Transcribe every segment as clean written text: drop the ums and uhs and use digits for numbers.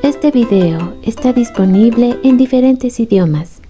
Este video está disponible en diferentes idiomas.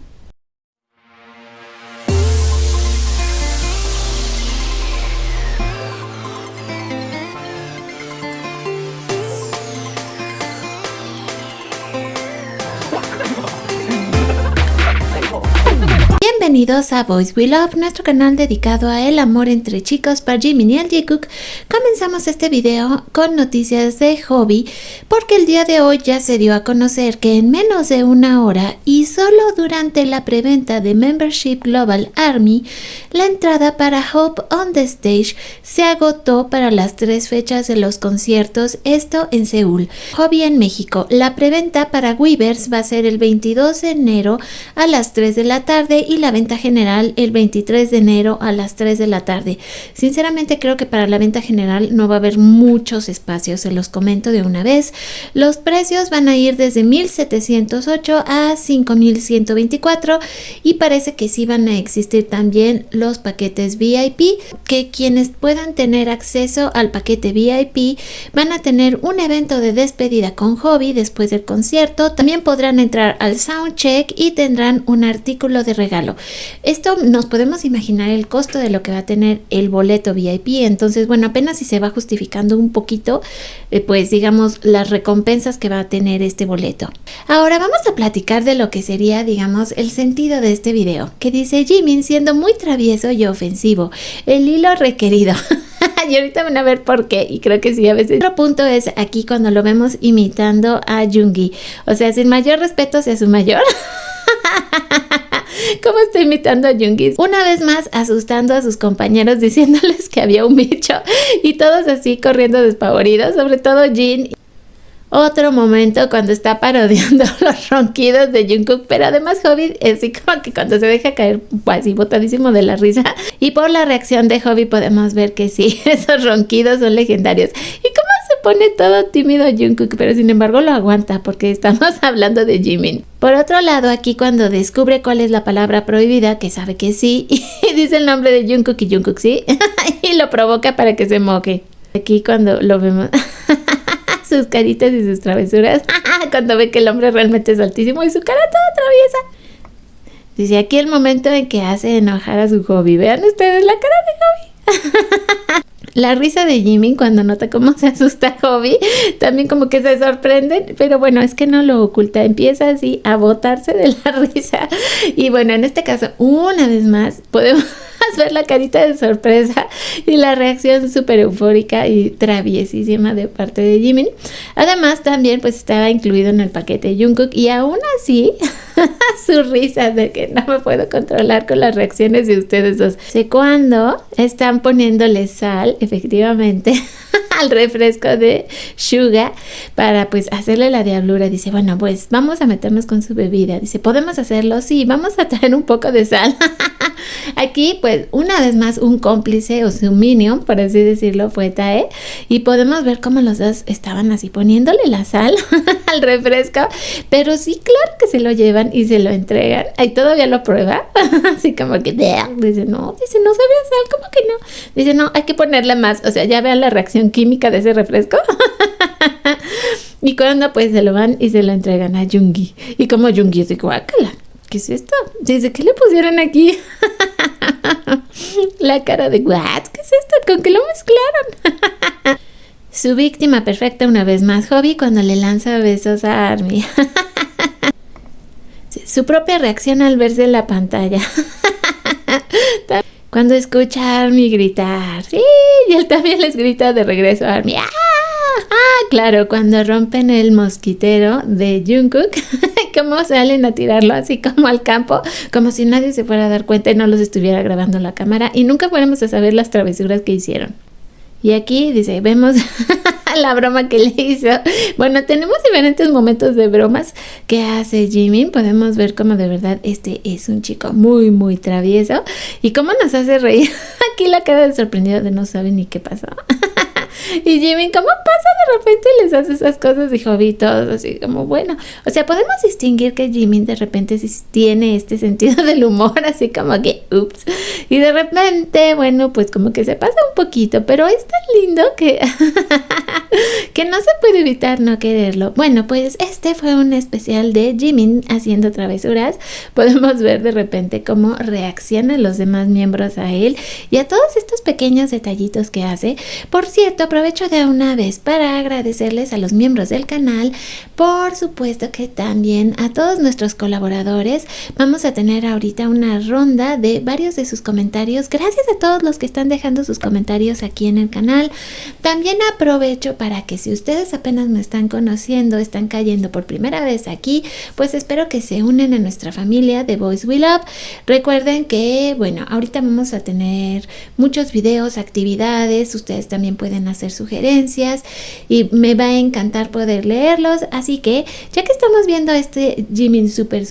Bienvenidos a Boys We Love, nuestro canal dedicado a el amor entre chicos por Jimin y Jungkook. Comenzamos este video con noticias de Hobi porque el día de hoy ya se dio a conocer que en menos de una hora y solo durante la preventa de Membership Global Army, la entrada para Hope on the Stage se agotó para las 3 fechas de los conciertos, esto en Seúl. Hobi en México, la preventa para Weverse va a ser el 22 de enero a las 3 de la tarde y la venta general el 23 de enero a las 3 de la tarde. Sinceramente creo que para la venta general no va a haber muchos espacios, se los comento de una vez. Los precios van a ir desde 1,708 a 5,124 y parece que sí van a existir también los paquetes VIP, que quienes puedan tener acceso al paquete VIP van a tener un evento de despedida con Hobi después del concierto. También podrán entrar al soundcheck y tendrán un artículo de regalo. Esto nos podemos imaginar el costo de lo que va a tener el boleto VIP. Entonces, bueno, apenas si se va justificando un poquito, pues digamos, las recompensas que va a tener este boleto. Ahora vamos a platicar de lo que sería, digamos, el sentido de este video, que dice Jimin siendo muy travieso y ofensivo, el hilo requerido. Y ahorita van a ver por qué, y creo que sí, a veces. Otro punto es aquí cuando lo vemos imitando a Yoongi, o sea, sin mayor respeto hacia su mayor. ¿Cómo está imitando a Yoongi? Una vez más asustando a sus compañeros diciéndoles que había un bicho y todos así corriendo despavoridos, sobre todo Jin. Otro momento cuando está parodiando los ronquidos de Jungkook, pero además Hobi así como que cuando se deja caer así botadísimo de la risa, y por la reacción de Hobi podemos ver que sí, esos ronquidos son legendarios. Y cómo se pone todo tímido Jungkook, pero sin embargo lo aguanta porque estamos hablando de Jimin. Por otro lado, aquí cuando descubre cuál es la palabra prohibida, que sabe que sí, y dice el nombre de Jungkook y Jungkook sí, y lo provoca para que se moque. Aquí cuando lo vemos sus caritas y sus travesuras cuando ve que el hombre realmente es altísimo y su cara toda traviesa. Dice aquí el momento en que hace enojar a su Hobi. Vean ustedes la cara de Hobi. La risa de Jimin cuando nota cómo se asusta Hobi, también como que se sorprenden, pero bueno, es que no lo oculta, empieza así a botarse de la risa. Y bueno, en este caso, una vez más, podemos ver la carita de sorpresa y la reacción súper eufórica y traviesísima de parte de Jimin. Además, también pues estaba incluido en el paquete Jungkook y aún así, su risa de que no me puedo controlar con las reacciones de ustedes dos. Sé cuando están poniéndole sal, efectivamente, al refresco de Suga para pues hacerle la diablura. Dice, bueno, pues vamos a meternos con su bebida. Dice, ¿podemos hacerlo? Sí, vamos a traer un poco de sal. Aquí pues una vez más un cómplice o su minion, por así decirlo, fue Tae, y podemos ver cómo los dos estaban así poniéndole la sal al refresco, pero sí, claro que se lo llevan y se lo entregan. Ahí todavía lo prueba, así como que dice, no sabía sal, ¿cómo que no? Dice, no, hay que ponerle más, o sea, ya vean la reacción química de ese refresco. Y cuando pues se lo van y se lo entregan a Yoongi, y como Yoongi dice, guácala, ¿qué es esto? Dice, ¿qué le pusieron aquí? La cara de, ¿what? ¿Qué es esto? ¿Con qué lo mezclaron? Su víctima perfecta una vez más, Hobi, cuando le lanza besos a Army. Su propia reacción al verse en la pantalla. Cuando escucha a Army gritar, sí, y él también les grita de regreso a Army. Claro, cuando rompen el mosquitero de Jungkook, cómo salen a tirarlo así como al campo, como si nadie se fuera a dar cuenta y no los estuviera grabando la cámara y nunca fuéramos a saber las travesuras que hicieron. Y aquí dice, vemos la broma que le hizo. Bueno, tenemos diferentes momentos de bromas que hace Jimin. Podemos ver cómo de verdad este es un chico muy, muy travieso y cómo nos hace reír. Aquí la cara de sorprendido de no sabe ni qué pasó. Y Jimin, ¿cómo pasa de repente les hace esas cosas? Y Hobby todos así como, bueno, o sea, podemos distinguir que Jimin de repente sí tiene este sentido del humor, así como que, ups, y de repente, bueno, pues como que se pasa un poquito, pero es tan lindo que, que no se puede evitar no quererlo. Bueno, pues este fue un especial de Jimin haciendo travesuras. Podemos ver de repente cómo reaccionan los demás miembros a él y a todos estos pequeños detallitos que hace. Por cierto, aprovecho de una vez para agradecerles a los miembros del canal, por supuesto que también a todos nuestros colaboradores. Vamos a tener ahorita una ronda de varios de sus comentarios. Gracias a todos los que están dejando sus comentarios aquí en el canal. También aprovecho para que si ustedes apenas me están conociendo, están cayendo por primera vez aquí, pues espero que se unen a nuestra familia de Boys We Love. Recuerden que, bueno, ahorita vamos a tener muchos videos, actividades, ustedes también pueden hacer sugerencias y me va a encantar poder leerlos. Así que, ya que estamos viendo a este Jimin súper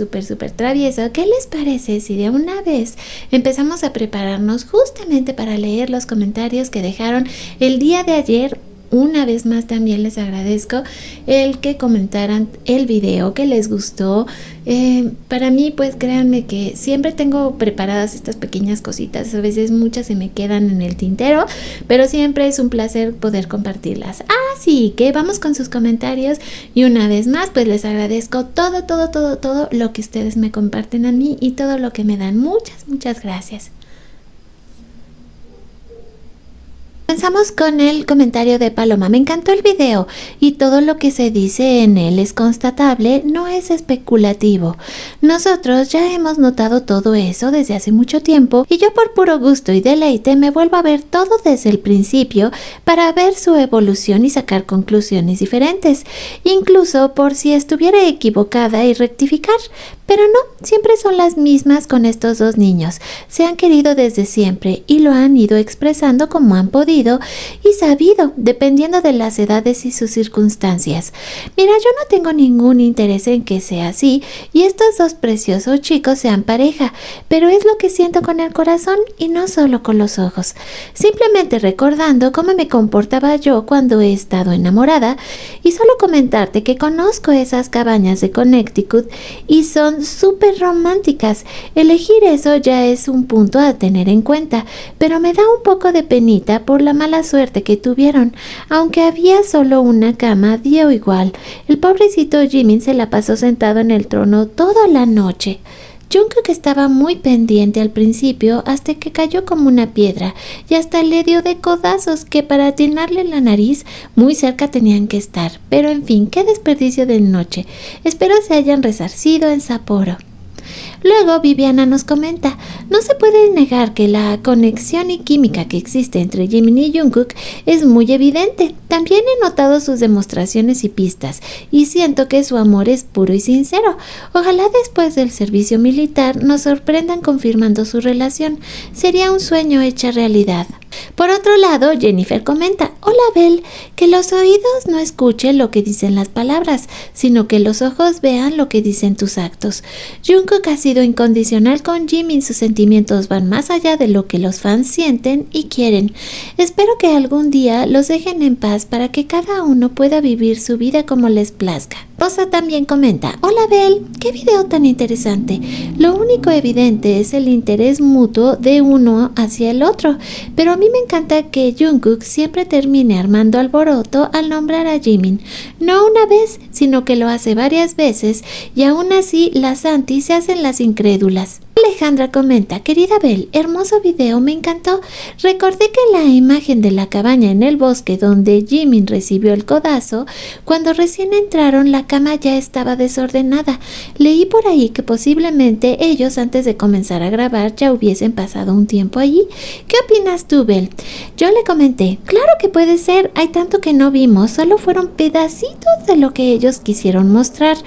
travieso, ¿qué les parece si de una vez empezamos a prepararnos justamente para leer los comentarios que dejaron el día de ayer? Una vez más también les agradezco el que comentaran el video, que les gustó. Para mí, pues créanme que siempre tengo preparadas estas pequeñas cositas. A veces muchas se me quedan en el tintero, pero siempre es un placer poder compartirlas. Así que vamos con sus comentarios y una vez más pues les agradezco todo lo que ustedes me comparten a mí y todo lo que me dan. Muchas gracias. Comenzamos con el comentario de Paloma. Me encantó el video y todo lo que se dice en él es constatable, no es especulativo. Nosotros ya hemos notado todo eso desde hace mucho tiempo y yo por puro gusto y deleite me vuelvo a ver todo desde el principio para ver su evolución y sacar conclusiones diferentes, incluso por si estuviera equivocada y rectificar. Pero no, siempre son las mismas con estos dos niños. Se han querido desde siempre y lo han ido expresando como han podido y sabido, dependiendo de las edades y sus circunstancias. Mira, yo no tengo ningún interés en que sea así y estos dos preciosos chicos sean pareja, pero es lo que siento con el corazón y no solo con los ojos. Simplemente recordando cómo me comportaba yo cuando he estado enamorada y solo comentarte que conozco esas cabañas de Connecticut y son súper románticas. Elegir eso ya es un punto a tener en cuenta, pero me da un poco de penita por la mala suerte que tuvieron. Aunque había solo una cama, dio igual. El pobrecito Jimin se la pasó sentado en el trono toda la noche. Jungkook estaba muy pendiente al principio hasta que cayó como una piedra y hasta le dio de codazos que para atinarle la nariz muy cerca tenían que estar. Pero en fin, qué desperdicio de noche. Espero se hayan resarcido en Sapporo. Luego Viviana nos comenta, no se puede negar que la conexión y química que existe entre Jimin y Jungkook es muy evidente. También he notado sus demostraciones y pistas y siento que su amor es puro y sincero. Ojalá después del servicio militar nos sorprendan confirmando su relación. Sería un sueño hecha realidad. Por otro lado, Jennifer comenta, hola Bel, que los oídos no escuchen lo que dicen las palabras, sino que los ojos vean lo que dicen tus actos. Jungkook ha sido incondicional con Jimin, sus sentimientos van más allá de lo que los fans sienten y quieren. Espero que algún día los dejen en paz para que cada uno pueda vivir su vida como les plazca. Rosa también comenta, hola Bel, qué video tan interesante. Lo único evidente es el interés mutuo de uno hacia el otro, pero a mí me encanta que Jungkook siempre termine armando alboroto al nombrar a Jimin. No una vez, sino que lo hace varias veces y aún así las anti se hacen las incrédulas. Alejandra comenta, querida Bel, hermoso video, me encantó. Recordé que la imagen de la cabaña en el bosque donde Jimin recibió el codazo, cuando recién entraron la cama ya estaba desordenada. Leí por ahí que posiblemente ellos antes de comenzar a grabar ya hubiesen pasado un tiempo allí. ¿Qué opinas tú, Bel? Yo le comenté, claro que puede ser, hay tanto que no vimos, solo fueron pedacitos de lo que ellos quisieron mostrar,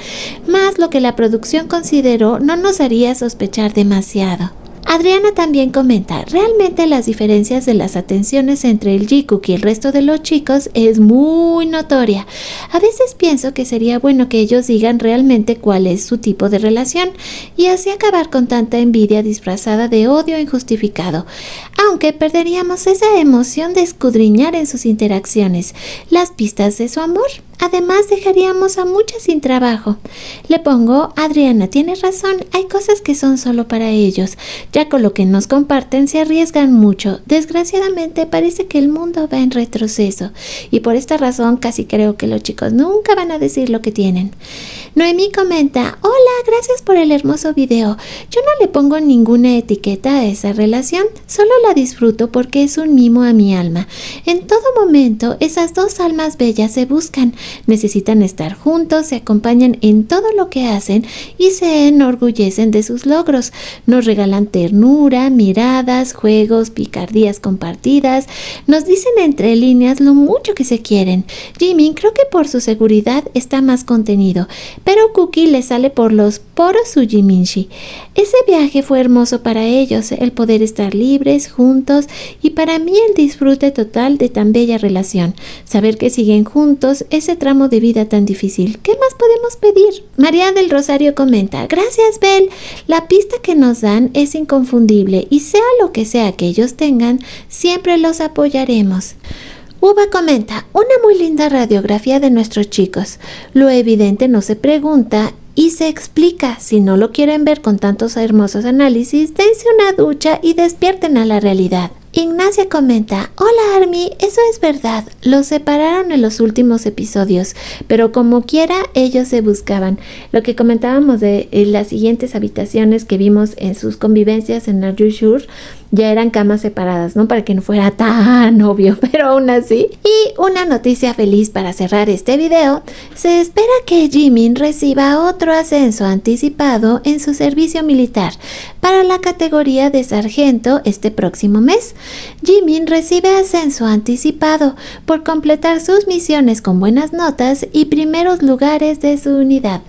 más lo que la producción consideró no nos haría sospechar demasiado. Adriana también comenta, realmente las diferencias de las atenciones entre el Jikook y el resto de los chicos es muy notoria. A veces pienso que sería bueno que ellos digan realmente cuál es su tipo de relación y así acabar con tanta envidia disfrazada de odio injustificado, aunque perderíamos esa emoción de escudriñar en sus interacciones las pistas de su amor. Además, dejaríamos a muchas sin trabajo. Le pongo, Adriana, tienes razón, hay cosas que son solo para ellos. Ya con lo que nos comparten se arriesgan mucho. Desgraciadamente parece que el mundo va en retroceso y por esta razón casi creo que los chicos nunca van a decir lo que tienen. Noemí comenta, hola, gracias por el hermoso video. Yo no le pongo ninguna etiqueta a esa relación, solo la disfruto porque es un mimo a mi alma. En todo momento, esas dos almas bellas se buscan, necesitan estar juntos, se acompañan en todo lo que hacen y se enorgullecen de sus logros. Nos regalan ternura, miradas, juegos, picardías compartidas, nos dicen entre líneas lo mucho que se quieren. Jimin creo que por su seguridad está más contenido, pero Cookie le sale por los poros su Jiminshi. Ese viaje fue hermoso para ellos, el poder estar libres, juntos y para mí el disfrute total de tan bella relación. Saber que siguen juntos ese tramo de vida tan difícil. ¿Qué más podemos pedir? María del Rosario comenta, gracias Bel, la pista que nos dan es inconfundible y sea lo que sea que ellos tengan, siempre los apoyaremos. Uva comenta, una muy linda radiografía de nuestros chicos. Lo evidente no se pregunta y se explica. Si no lo quieren ver con tantos hermosos análisis, dense una ducha y despierten a la realidad. Ignacia comenta, hola Army, eso es verdad, los separaron en los últimos episodios, pero como quiera ellos se buscaban. Lo que comentábamos de las siguientes habitaciones que vimos en sus convivencias en Are You Sure, ya eran camas separadas, ¿no? Para que no fuera tan obvio, pero aún así. Y una noticia feliz para cerrar este video, se espera que Jimin reciba otro ascenso anticipado en su servicio militar para la categoría de sargento este próximo mes. Jimin recibe ascenso anticipado por completar sus misiones con buenas notas y primeros lugares de su unidad.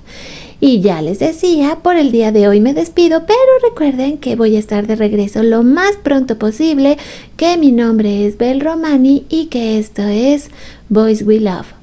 Y ya les decía, por el día de hoy me despido, pero recuerden que voy a estar de regreso lo más pronto posible, que mi nombre es Bel Romani y que esto es Boys We Love.